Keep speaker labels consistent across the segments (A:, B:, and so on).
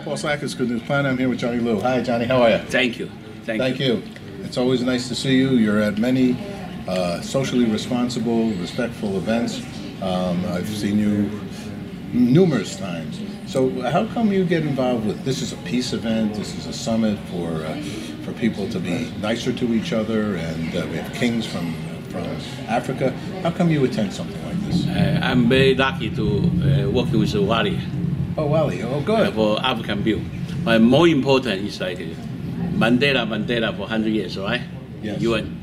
A: Paul Sackers, Good News Planet. I'm here with Johnny Liu. Hi, Johnny. How are you?
B: Thank you.
A: Thank you. It's always nice to see you. You're at many socially responsible, respectful events. I've seen you numerous times. So how come you get involved with this? Is a peace event. This is a summit for people to be nicer to each other, and we have kings from Africa. How come you attend something like this?
B: I'm very lucky to work with Wally.
A: Oh, Wally. Oh, good.
B: For African view. But more important is like Mandela for 100 years, right?
A: Yes.
B: UN.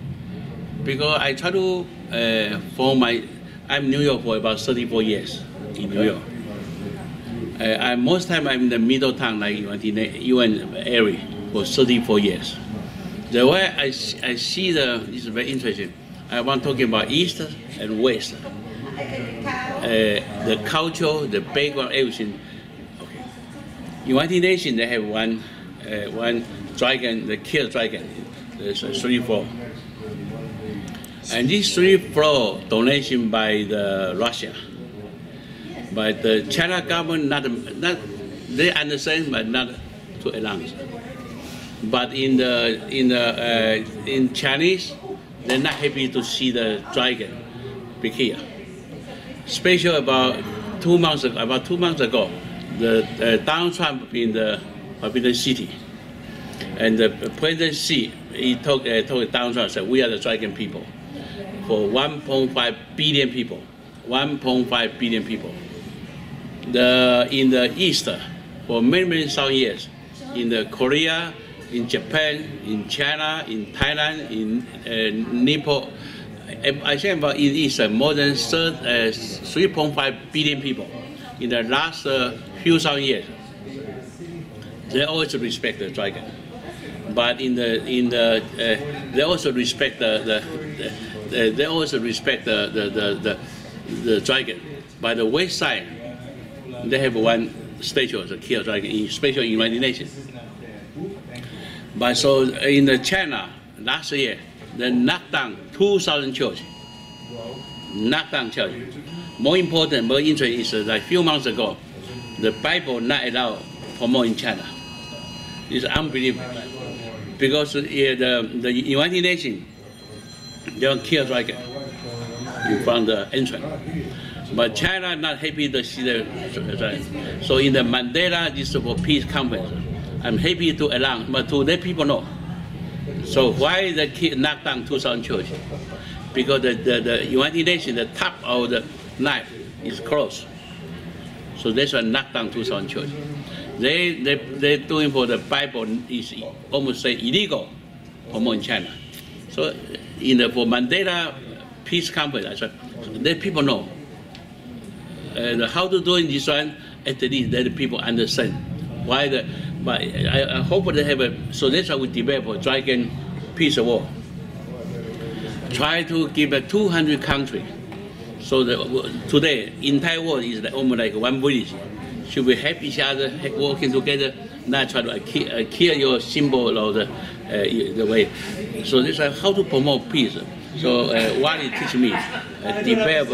B: Because I try to I'm in New York for about 34 years in New York. Most time I'm in the middle town, like UN area, for 34 years. The way I see is very interesting. I want talking about East and West. The culture, the background, everything. Okay. United Nations, they have one dragon, the kill dragon. There's 3 floors. And these 3 floors donation by the Russia. But the China government they understand, but not to announce. But in Chinese, they're not happy to see the dragon be here. Especially about 2 months ago, the Donald Trump in the city, and the President Xi, he told Donald Trump, said, we are the dragon people, for 1.5 billion people, 1.5 billion people. In the East, for many thousand years, in the Korea, in Japan, in China, in Thailand, in Nepal, I think about in East, more than 3.5 billion people. In the last few thousand years, they always respect the dragon. But they also respect the dragon. By the west side, they have one statue of the kill dragon, especially in United Nations. But so in China, last year, they knocked down 2,000 churches. Knocked down churches. More important, more interesting is that a few months ago, the Bible not allowed for more in China. It's unbelievable. Because the United Nations, they don't kill dragon in front of the entrance. But China not happy to see the dragon. So in the Mandela, this is for peace conference, I'm happy to announce, but to let people know. So why the kid knocked down 2,000 churches? Because the United Nations, the top of the knife is closed. So that's why knocked down 2,000 churches. They're doing for the Bible is almost say illegal for more in China. So for Mandela peace conference, I said, let people know. How to do in this one, at least let the people understand why but I hope they have so that's why we develop a dragon peace war. Try to give 200 countries. So today, entire world is almost like one village. Should we help each other, working together, not try to kill your symbol or the way. So this is how to promote peace. So Wally teach me develop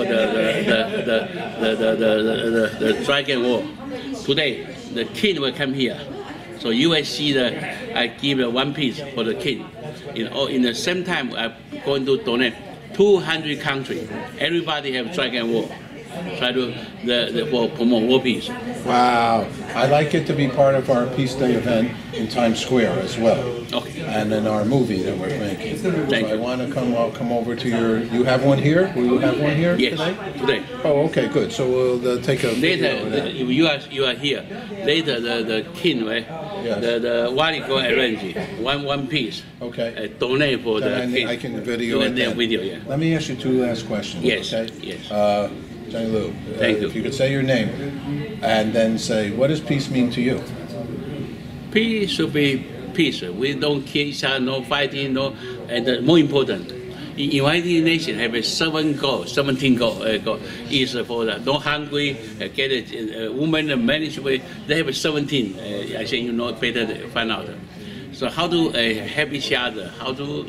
B: the dragon war. Today, the king will come here. So you will see I give one piece for the king. In the same time, I'm going to donate 200 countries. Everybody have dragon war. Try to promote war peace.
A: Wow. I'd like it to be part of our Peace Day event in Times Square as well.
B: Okay.
A: And in our movie that we're making.
B: Thank you.
A: I want to come over to you have one here? Will you have one here
B: today?
A: Oh, okay, good. So we'll take a
B: later, if you are here, later the king, right?
A: Yes.
B: The Wally go arrange one piece.
A: Okay.
B: Donate for the king.
A: I can video it.
B: Yeah.
A: Let me ask you 2 last questions.
B: Yes.
A: Okay?
B: Yes.
A: Johnny Liu,
B: Thank you.
A: If you could say your name and then say, what does peace mean to you?
B: Peace should be peace. We don't kill each other, no fighting, and more important, United Nations have 17 goals is for the no hungry, get a woman and management. They have 17. I think you know better to find out. So how to help each other? How to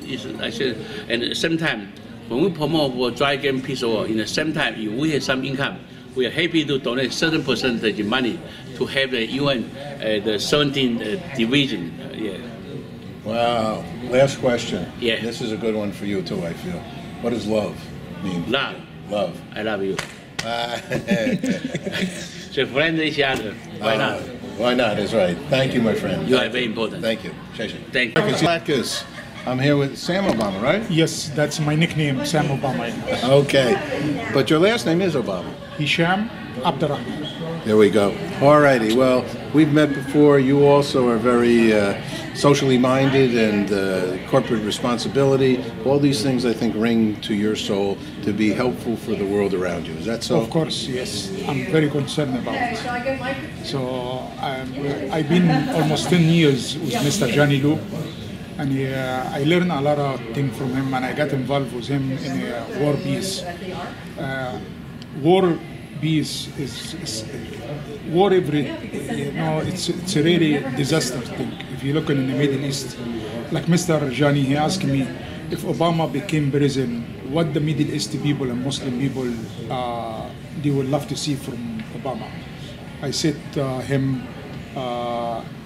B: and at the same time, when we promote for dragon peace war, in the same time, if we have some income, we are happy to donate certain percentage of money to have the UN, the 17th division. Yeah.
A: Wow. Last question.
B: Yeah.
A: This is a good one for you too, I feel. What does love mean?
B: Love.
A: Love.
B: I love you. So friend each other. Why not?
A: Why not is right. Thank you, my friend.
B: You are very important.
A: Thank you.
B: Thank you.
A: Marcus, I'm here with Sam Obama, right?
C: Yes, that's my nickname, Sam Obama.
A: Okay. But your last name is Obama.
C: Hisham Abdurrahman.
A: There we go. All righty. Well, we've met before. You also are very socially minded and corporate responsibility. All these things, I think, ring to your soul to be helpful for the world around you. Is that so?
C: Of course, yes. I'm very concerned about it. So I've been almost 10 years with Mr. Johnny Lou, and I learned a lot of things from him, and I got involved with him in war peace. War peace is war it's a really disaster thing. If you look in the Middle East, like Mr. Johnny, he asked me if Obama became president, what the Middle East people and Muslim people they would love to see from Obama. I said to him,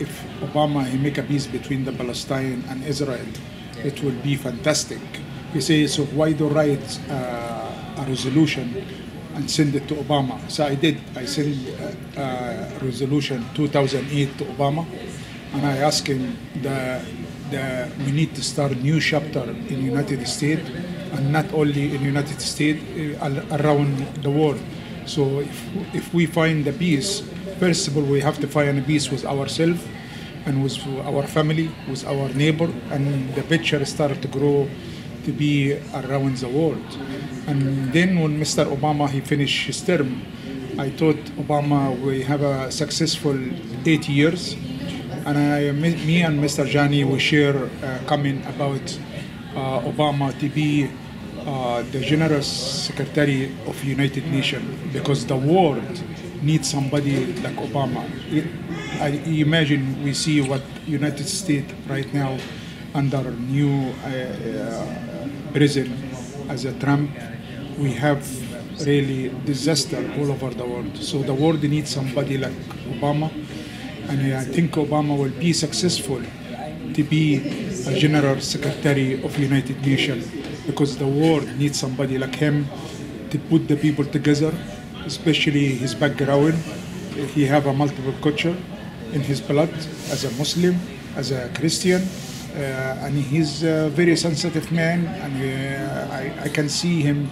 C: if Obama he make a peace between the Palestine and Israel, it will be fantastic. He says, so why don't write a resolution and send it to Obama? So I did. I sent resolution 2008 to Obama, and I asked him we need to start a new chapter in the United States, and not only in the United States, around the world. So if we find the peace, first of all, we have to find a peace with ourselves and with our family, with our neighbor, and the picture started to grow to be around the world. And then when Mr. Obama he finished his term, I thought Obama we have a successful 8 years, and me and Mr. Johnny we share comment about Obama to be the General Secretary of United Nations, because the world needs somebody like Obama. I imagine we see what United States right now under new president as a Trump. We have really disaster all over the world. So the world needs somebody like Obama, and I think Obama will be successful to be a General Secretary of United Nations, because the world needs somebody like him to put the people together, especially his background. He have a multiple culture in his blood, as a Muslim, as a Christian, and he's a very sensitive man, and I can see him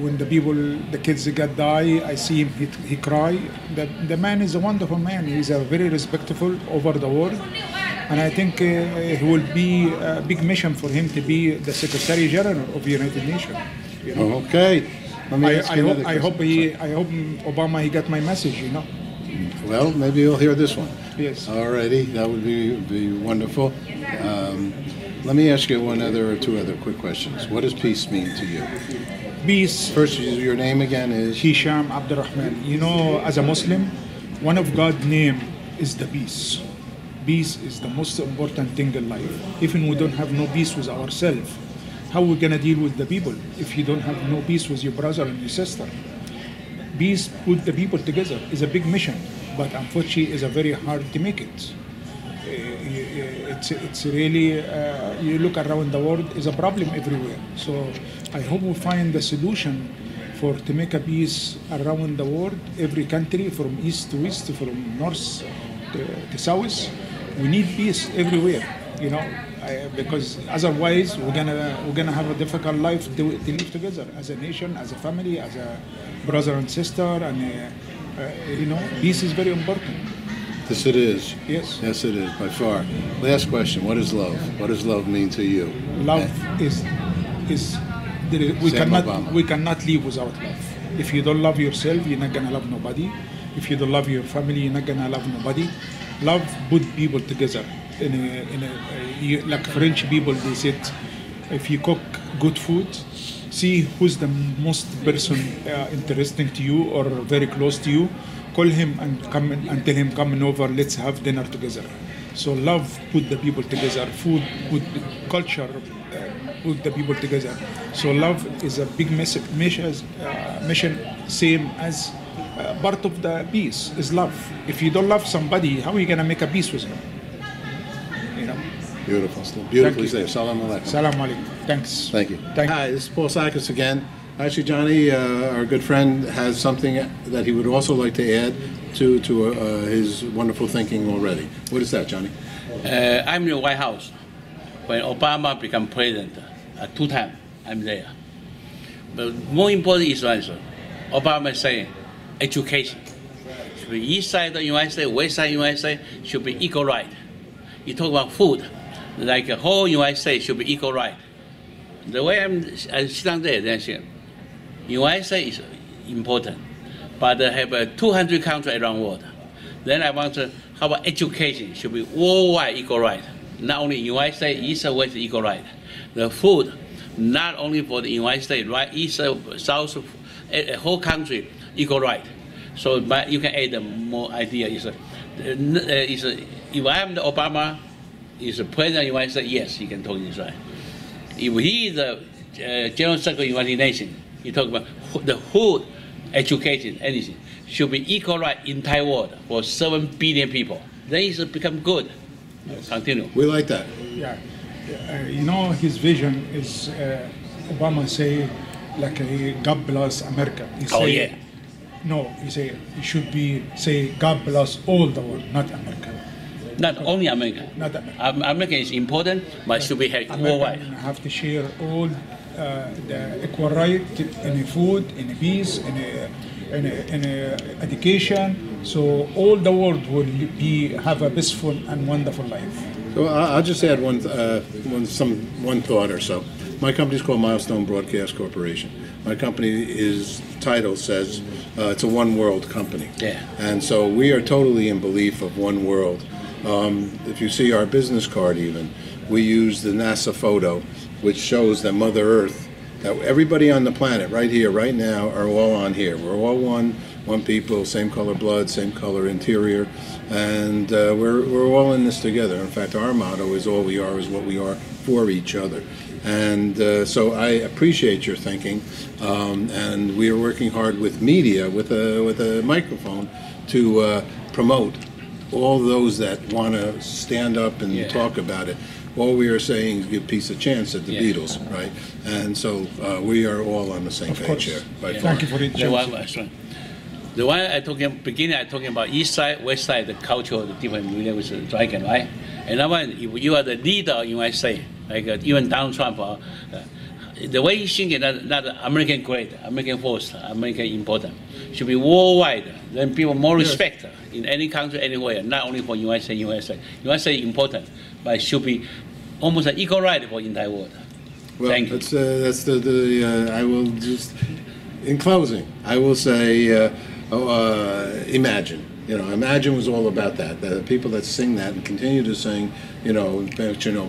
C: when the kids got die, I see him, he cry. The man is a wonderful man. He's a very respectful over the world. And I think it will be a big mission for him to be the Secretary General of the United Nations. You know?
A: Okay.
C: I hope Obama he got my message, you know.
A: Well, maybe you'll hear this one.
C: Yes.
A: Alrighty, that would be wonderful. Let me ask you one other or two other quick questions. What does peace mean to you?
C: Peace.
A: First, your name again is?
C: Hisham Abdurrahman. You know, as a Muslim, one of God's name is the peace. Peace is the most important thing in life. Even we don't have no peace with ourselves, how are we going to deal with the people if you don't have no peace with your brother and your sister? Peace put the people together is a big mission, but unfortunately it's a very hard to make it. It's really, you look around the world, is a problem everywhere. So I hope we find the solution to make a peace around the world, every country from east to west, from north to south. We need peace everywhere, you know, because otherwise we're gonna have a difficult life to live together as a nation, as a family, as a brother and sister, and you know, peace is very important.
A: Yes, it is.
C: Yes.
A: Yes, it is, by far. Last question, what is love? What does love mean to you?
C: Love we cannot live without love. If you don't love yourself, you're not gonna love nobody. If you don't love your family, you're not gonna love nobody. Love put people together. Like French people, they said, if you cook good food, see who's the most person interesting to you or very close to you, call him and come and tell him, come over, let's have dinner together. So love put the people together, food put the culture, put the people together. So love is a big mission, same as part of the peace is love. If you don't love somebody, how are you gonna make a peace with him? You know.
A: Beautiful. Beautifully said. Salam alaikum.
C: Salam alaikum. Thanks.
A: Thank you.
C: Thank you.
A: Hi, this is Paul Sakis again. Actually, Johnny, our good friend, has something that he would also like to add to his wonderful thinking already. What is that, Johnny?
B: I'm in the White House when Obama became president. 2 times I'm there. But more important is answer. Obama is saying education. Should be east side of the United States, west side of the United States should be equal right. You talk about food, like the whole United States should be equal right. The way I sit down there, then I say, United States is important, but they have 200 countries around the world. Then I want to, how about education? Should be worldwide equal right. Not only United States, east or west equal right. The food, not only for the United States, right, east, south, a whole country equal right. So but you can add more idea. If I am the Obama, is the president of the United States, yes, he can talk this right. If he is the General Secretary of the United Nations, you talk about the food, education, anything, should be equal right in entire world for 7 billion people. Then it become good. Yes. Continue.
A: We like that.
C: Yeah. You know, his vision is Obama say like God bless America. He say,
B: yeah.
C: No, he say it should be say God bless all the world, not America.
B: Not only America.
C: Not America.
B: America is important, but should be worldwide.
C: Have to share all the equal right in food, in peace, in education. So all the world will have a peaceful and wonderful life.
A: So I'll just add one thought or so. My company is called Milestone Broadcast Corporation. My company's title says it's a one world company.
B: Yeah.
A: And so we are totally in belief of one world. If you see our business card even, we use the NASA photo, which shows that Mother Earth, that everybody on the planet right here, right now, are all on here. We're all one people, same color blood, same color interior, and we're all in this together. In fact, our motto is all we are is what we are for each other. And so I appreciate your thinking, and we are working hard with media, with a microphone, to promote all those that want to stand up and talk about it. All we are saying is give peace a chance at the Beatles, right? And so we are all on the same page here.
C: Thank you for it.
B: The one I talking about east side, west side, the culture, the different with the dragon, right? Another one, if you are the leader, you might say, like even Donald Trump, the way he's thinking, not American great, American first, American important, should be worldwide. Then people more respect in any country, anywhere, not only for USA. USA is important, but it should be almost an equal right for the entire world.
A: Well,
B: thank you.
A: That's I will just, in closing, I will say, imagine. Imagine was all about that. The people that sing that and continue to sing, no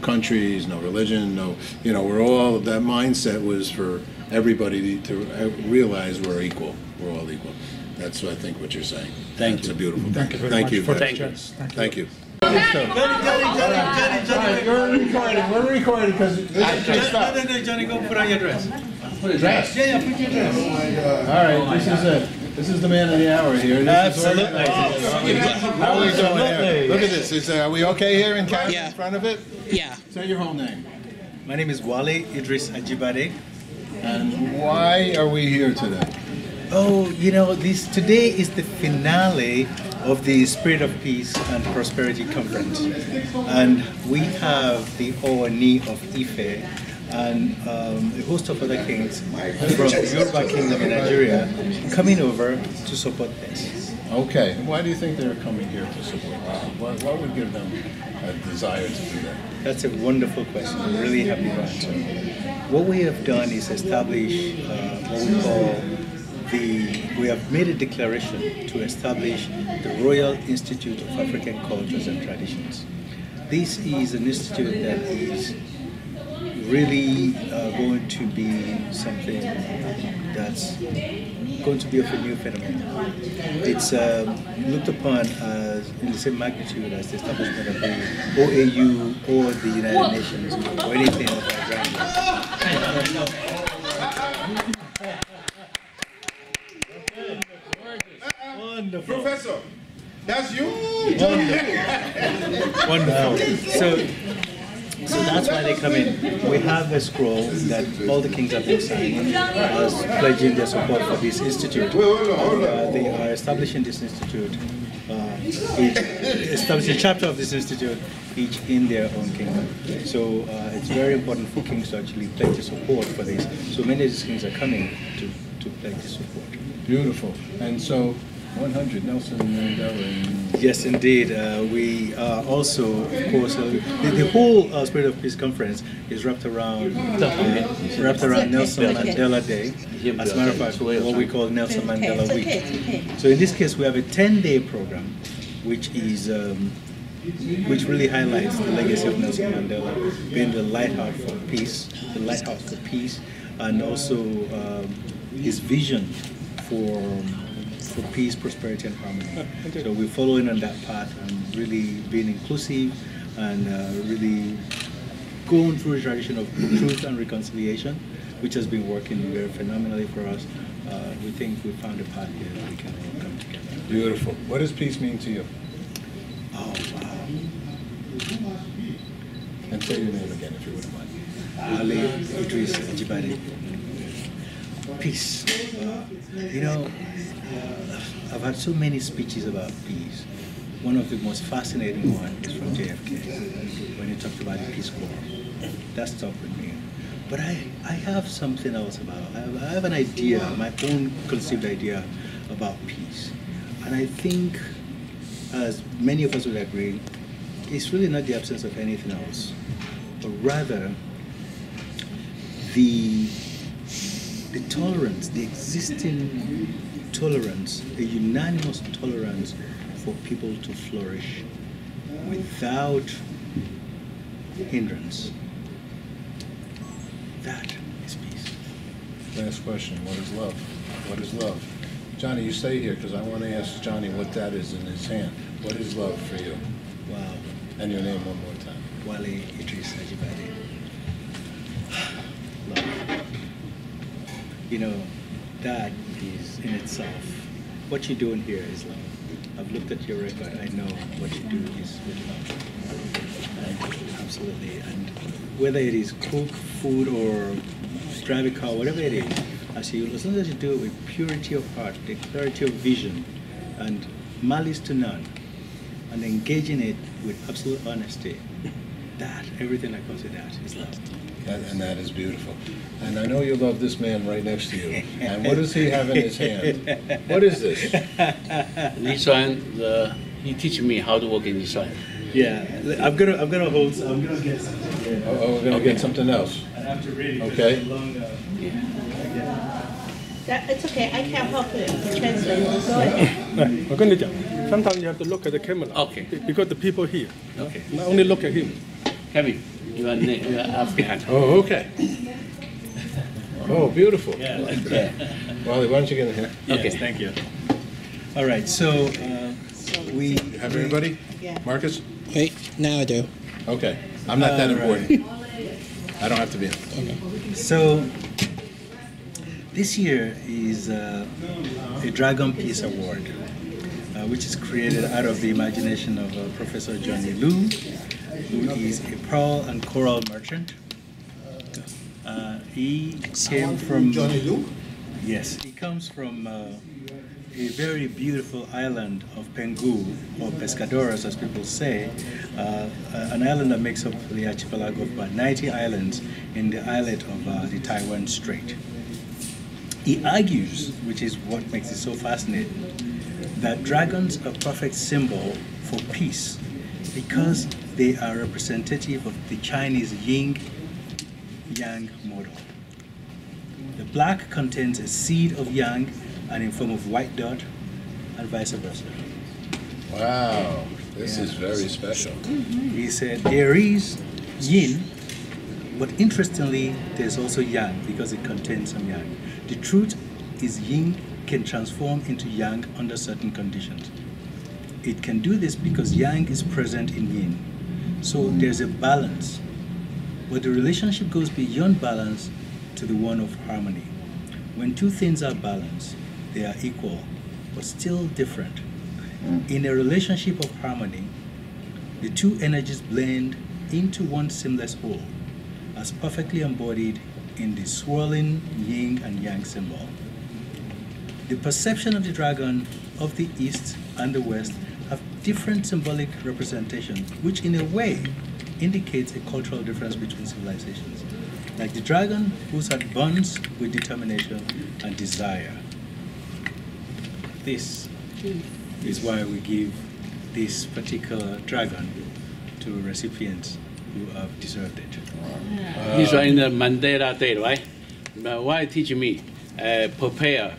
A: countries, no religion, we're all, that mindset was for everybody to realize we're equal. We're all equal. That's, I think, what you're saying.
B: Thank you.
A: It's a beautiful
C: Thank
A: thing.
C: you very much for the
A: Thank you.
C: chance.
A: Thank you.
D: Johnny.
A: We're recording because
D: Johnny, go put on your dress.
A: Put his dress.
D: Yeah, put your dress.
A: Oh my God. All right, this is the man of the hour here.
D: Absolutely.
A: How are we doing here? Look at this. Are we okay here in Canada in front of it?
E: Yeah.
A: Say your whole name.
D: My name is Wally Idris Ajibade.
A: And why are we here today?
D: Oh, today is the finale of the Spirit of Peace and Prosperity Conference. And we have the OONI of Ife and a host of other kings from the Yoruba Kingdom in Nigeria coming over to support this.
A: Okay. And why do you think they're coming here to support this? What would give them a desire to do that?
D: That's a wonderful question. I'm really happy to answer. What we have done is establish what we call we have made a declaration to establish the Royal Institute of African Cultures and Traditions. This is an institute that is really going to be something that's going to be of a new phenomenon. It's looked upon as in the same magnitude as the establishment of the OAU or the United Nations or anything of our grandeur.
A: That's you?
D: Wonderful. So that's why they come in. We have a scroll that all the kings have been signing as pledging their support for this institute. They are establishing this institute, establishing a chapter of this institute, each in their own kingdom. So it's very important for kings to actually pledge the support for this. So many of these kings are coming to pledge the support.
A: Beautiful. And so 100 Nelson Mandela.
D: Yes, indeed. We are also, of course, the whole Spirit of Peace conference is wrapped around Nelson Mandela Day. As a matter of fact, what we call Nelson Mandela Week. So in this case, we have a 10-day program, which is which really highlights the legacy of Nelson Mandela being the lighthouse for peace, and also his vision for peace, prosperity, and harmony. So we're following on that path and really being inclusive and really going through a tradition of truth and reconciliation, which has been working very phenomenally for us. We think we found a path here that we can all come together.
A: Beautiful. What does peace mean to you?
D: Oh, wow.
A: And say your name again if you wouldn't mind.
D: Wally Idris. Peace. You know, I've had so many speeches about peace. One of the most fascinating ones is from JFK, when he talked about the Peace Corps. That stuck with me. But I have something else about, I have an idea, my own conceived idea about peace. And I think, as many of us would agree, it's really not the absence of anything else, but rather the tolerance, the existing tolerance, a unanimous tolerance for people to flourish without hindrance. That is peace.
A: Last question, what is love? What is love? Johnny, you stay here because I want to ask Johnny what that is in his hand. What is love for you?
D: Wow.
A: And your name one more time.
D: Wally Idris. Love. You know, that is in itself. What you're doing here is love. I've looked at your record. I know what you do is with love. Absolutely. And whether it is cook, food, or drive a car, whatever it is, as long as you do it with purity of heart, the clarity of vision, and malice to none, and engaging it with absolute honesty, that, everything that comes with that is love.
A: And that is beautiful. And I know you love this man right next to you. And what does he have in his hand? What is this?
B: This one, he teach me how to work in this one.
D: Yeah, I'm gonna hold. I'm gonna get something.
A: Oh, we're gonna get something else.
D: I have to read it.
A: Okay.
E: It's okay. I can help you translate. Go ahead.
F: Sometimes you have to look at the camera.
B: Okay.
F: Because the people here.
B: Okay.
F: Not only look at him.
B: Kevin, you are African.
A: Oh, okay. Oh, beautiful.
D: Yeah.
A: Wally, why don't you get in here?
D: Yes,
B: Okay.
D: thank you. All right, so we
A: Have everybody?
E: Yeah.
A: Marcus?
G: Wait, now I do.
A: Okay. I'm not that important. I don't have to be in.
D: So this year is a Dragon Peace Award, which is created out of the imagination of Professor Johnny Liu, who is a pearl and coral merchant. He came from
A: Johnny Liu?
D: Yes, he comes from a very beautiful island of Penghu, or Pescadores as people say, an island that makes up the archipelago of about 90 islands in the islet of the Taiwan Strait. He argues, which is what makes it so fascinating, that dragons are a perfect symbol for peace because they are representative of the Chinese yin-yang model. The black contains a seed of yang and in form of white dot, and vice versa.
A: Wow. This is very special.
D: He said there is yin, but interestingly, there's also yang because it contains some yang. The truth is yin can transform into yang under certain conditions. It can do this because yang is present in yin. So there's a balance, but the relationship goes beyond balance to the one of harmony. When two things are balanced, they are equal, but still different. In a relationship of harmony, the two energies blend into one seamless whole, as perfectly embodied in the swirling yin and yang symbol. The perception of the dragon of the East and the West have different symbolic representations, which in a way indicates a cultural difference between civilizations. Like the dragon whose heart burns with determination and desire. This is why we give this particular dragon to recipients who have deserved it.
B: These are in the Mandela Day, right? Why teach me? Prepare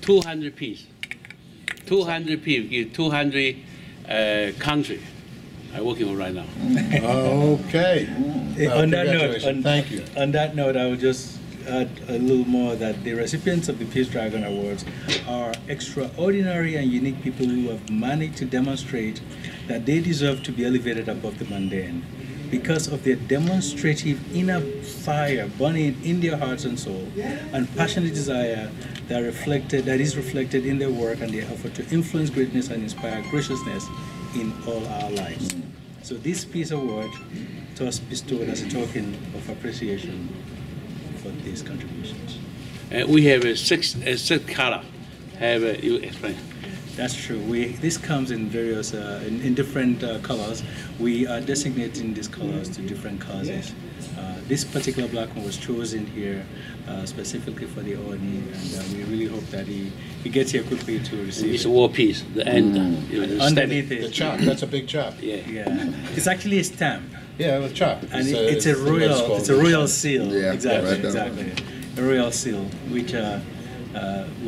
B: 200 pieces. 200 people, give 200 countries. I'm working on right now.
A: Okay.
D: On that note,
A: thank you.
D: On that note, I will just add a little more that the recipients of the Peace Dragon Awards are extraordinary and unique people who have managed to demonstrate that they deserve to be elevated above the mundane because of their demonstrative inner fire burning in their hearts and soul and passionate desire that is reflected in their work and their effort to influence greatness and inspire graciousness in all our lives. So this Peace Award was bestowed as a token of appreciation for these contributions.
B: We have six color. You explain.
D: That's true. This comes in various, in different colors. We are designating these colors to different causes. This particular black one was chosen here specifically for the OONI, and we really hope that he gets here quickly to receive
B: It's
D: it.
B: a war piece, the end.
D: Underneath
A: The
D: it.
A: chop, that's a big chop.
B: Yeah.
D: It's actually a stamp.
A: Yeah, the chop.
D: And it's a royal seal.
G: Yeah,
D: exactly,
G: right.
D: exactly. A royal seal, which we're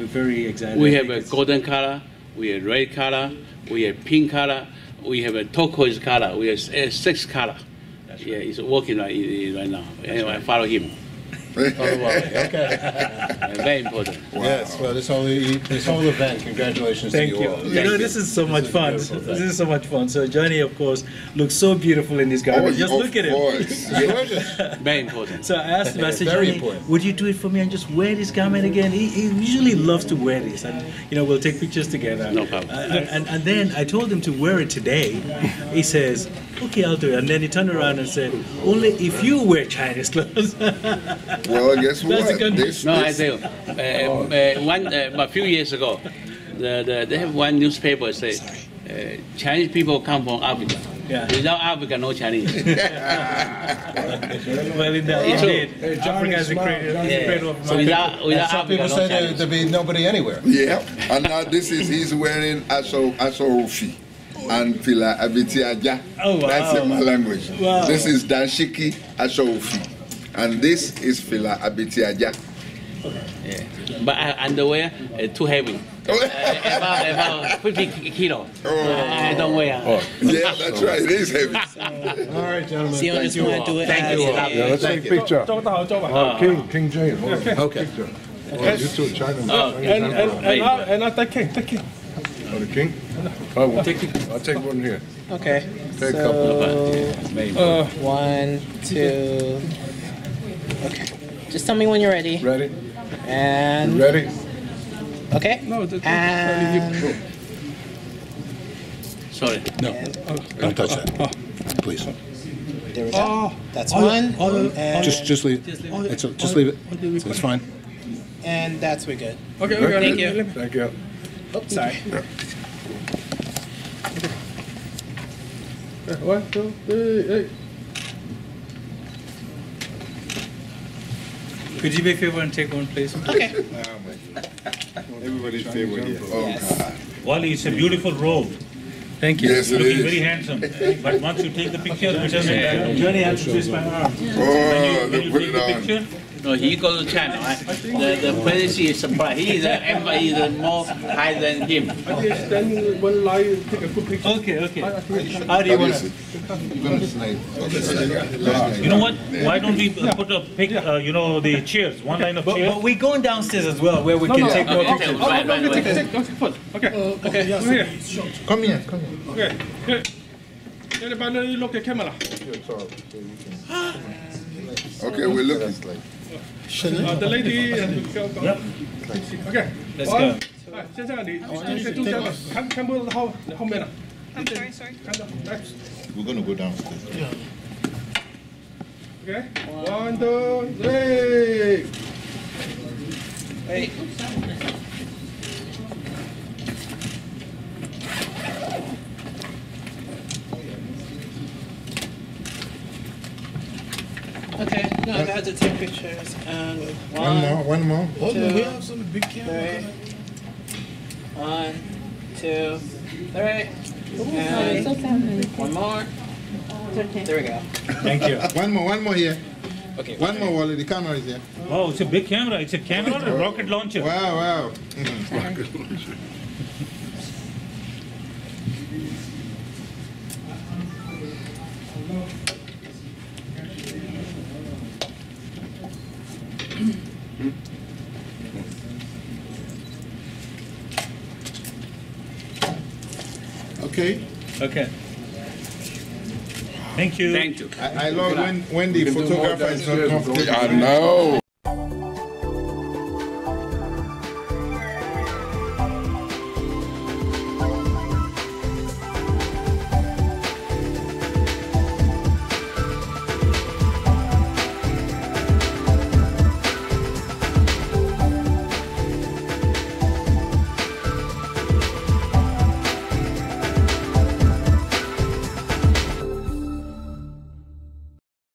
D: very excited.
B: We have a golden color, we have red color, we have pink color, we have a turquoise color, we have 6 color. Yeah, he's working right now. Anyway, I follow him.
A: Okay.
B: Very important.
A: Yes, well, this whole event, congratulations
D: Thank
A: to
D: you.
A: you all.
D: You know, this is so much fun.
A: beautiful thing.
D: This is so much fun. So Johnny, of course, looks so beautiful in his garment. Just look at him.
A: It's gorgeous.
B: Very important.
D: So I asked him, I said,
A: Very
D: Johnny,
A: important.
D: would you do it for me and just wear this garment again? He usually loves to wear this, and we'll take pictures together.
B: No problem.
D: And then I told him to wear it today. He says, okay, I'll do it. And then he turned around and said, only if you wear Chinese clothes.
G: Well, guess what?
D: That's a good-
B: No, I tell you, a few years ago, they have one newspaper say, Chinese people come from Africa.
D: Yeah.
B: Without Africa, no Chinese.
D: Well, indeed, Africa is a great one.
B: So without
A: Some
B: Africa,
A: people
B: no
A: say
B: Chinese.
A: there'd be nobody anywhere.
G: Yeah, and now he's wearing Asorofi and Fila Abitiaja.
D: Oh, wow.
G: That's in my language.
D: Wow.
G: This is Danshiki Asorofi, and this is Fila Abitiaja.
B: Yeah. But underwear too heavy. About 50 kilo. I don't wear.
G: Yeah, that's right. It is heavy.
A: All right, gentlemen.
E: See, I
A: Thank
E: just
A: you
E: want
A: all.
E: to do it.
B: Thank you.
H: Yeah, let's take a picture. King James.
A: Okay.
H: Oh, you two China.
F: And I thank King.
H: Oh, the king? Oh, well, I'll take one here.
E: Okay.
H: Take a couple.
E: So, 1, 2. Okay. Just tell me when you're ready.
H: Ready?
E: And
H: Ready?
E: okay. And
B: Sorry.
A: No, don't touch that, please.
E: there we go. That's one. And,
A: Just leave it. Just leave it. It's fine.
E: and that's we're good.
F: Okay,
E: Thank you.
H: Thank you.
E: Oops, sorry.
F: 1, 2, 3, 8.
D: Could you be a favor and take one, please?
E: Okay.
G: Everybody's favorite here. Oh,
E: Yes.
G: God.
I: Wally, it's a beautiful robe.
D: Thank you.
G: Yes, it
I: Looking very
G: is.
I: handsome. But once you take the picture, it doesn't
D: Johnny had to twist my arm.
G: Oh,
I: when
G: they
I: you
G: put
I: take
G: it
I: the
G: on.
I: picture,
B: No, he goes to China. Right? The presidency is surprised. He is more high than him.
F: Then one line, take a good picture.
D: Okay. How do you want to?
I: you know what? Why don't we put a pic, the chairs, one line of chairs?
D: But we're going downstairs as well, where we can take more
B: Okay,
D: pictures.
B: right.
F: Okay. Okay. Here.
A: Come here.
F: Okay. Here. Everybody look at camera.
G: Okay, we're looking.
F: The lady and go. Okay.
D: Let's go.
F: 2, 先生，你中间看不到后面了。
J: I'm sorry.
A: We're gonna go downstairs.
F: Okay. 1, 2, 3.
E: Hey. Okay, now I got to take pictures and
A: One more.
E: Two,
C: we have some big camera.
E: 1, 2, 3. And one more. There we go.
I: Thank you.
A: One more here.
E: Okay.
A: One more, Wally. The camera is here.
I: Oh, it's a big camera. It's a camera or a rocket launcher?
A: Wow. Okay.
I: Okay. Thank you.
B: Thank you.
A: I love when the photographer is not comfortable.
G: I know.